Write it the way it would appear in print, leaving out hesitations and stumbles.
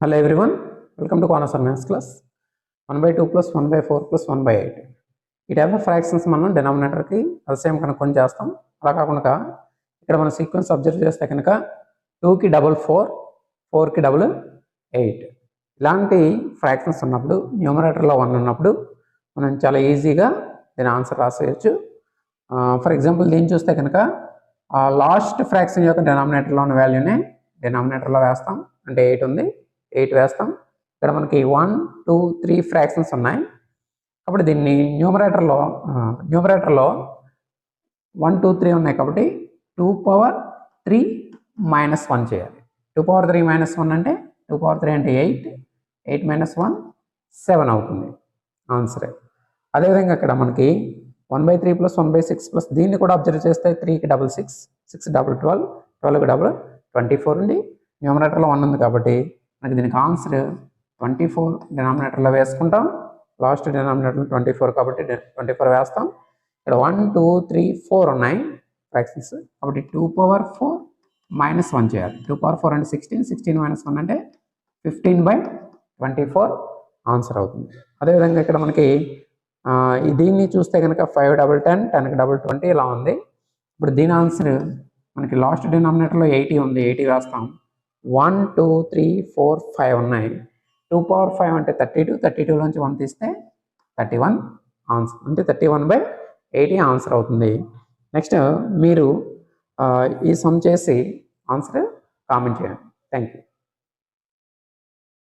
Hello everyone, welcome to Corners Maths class. 1/2 plus 1/4 plus 1/8. ఈ type of fractions మనం డినామినేటర్కి అది same కనుక్కొని చేస్తాం. అలా కాకుండా ఇక్కడ మన సీక్వెన్స్ అబ్జర్వ్ చేస్తే కనుక 2కి డబుల్ 4, 4కి డబుల్ 8 ఇలాంటి ఫ్రాక్షన్స్ ఉన్నప్పుడు న్యూమరేటర్లో 1 ఉన్నప్పుడు మనం చాలా ఈజీగా దీని ఆన్సర్ రాసేయచ్చు. ఫర్ ఎగ్జాంపుల్ దీన్ని చూస్తే కనుక లాస్ట్ ఫ్రాక్షన్ యొక్క డినామినేటర్లో ఉన్న వాల్యూనే డినామినేటర్లో వేస్తాం. అంటే 8 ఉంది, 8 వేస్తాం. ఇక్కడ మనకి 1, 2, 3 ఫ్రాక్షన్స్ ఉన్నాయి కాబట్టి దీన్ని న్యూమరేటర్లో 1, 2, 3 ఉన్నాయి కాబట్టి 2 పవర్ 3 మైనస్ 1 చేయాలి. 2 పవర్ 3 మైనస్ 1 అంటే 2 పవర్ 3 అంటే 8, 8 మైనస్ 1 7 అవుతుంది ఆన్సరే. అదేవిధంగా ఇక్కడ మనకి 1/3 ప్లస్ 1/6 ప్లస్ దీన్ని కూడా అబ్జర్వ్ చేస్తే 3కి డబుల్ 6, 6 డబుల్ 12, 12కి డబుల్ 24 ఉంది. న్యూమరేటర్లో 1 ఉంది కాబట్టి మనకి దీనికి ఆన్సర్ 24 డినామినేటర్లో వేసుకుంటాం. లాస్ట్ డినామినేటర్ 24 కాబట్టి 24 వేస్తాం. ఇక్కడ 1, 2, 3, 4 ఉన్నాయి ఫ్రాక్షన్స్ కాబట్టి 2 పవర్ 4 మైనస్ 1 చేయాలి. 2 పవర్ 4 అంటే 16, 16 మైనస్ 1 అంటే 15/24 ఆన్సర్ అవుతుంది. అదేవిధంగా ఇక్కడ మనకి దీన్ని చూస్తే కనుక 5 డబుల్ 10, 10కి డబుల్ 20 ఇలా ఉంది. ఇప్పుడు దీని ఆన్సర్ మనకి లాస్ట్ డినామినేటర్లో 80 ఉంది, 80 వేస్తాం. 1, 2, 3, 4, 5 ఉన్నాయి. 2 పవర్ 5 అంటే 32, 32లోంచి 1 తీస్తే 31 ఆన్సర్ అంటే 31/80 ఆన్సర్ అవుతుంది. నెక్స్ట్ మీరు ఈ సమ్ చేసి ఆన్సర్ కామెంట్ చేయండి. Thank you.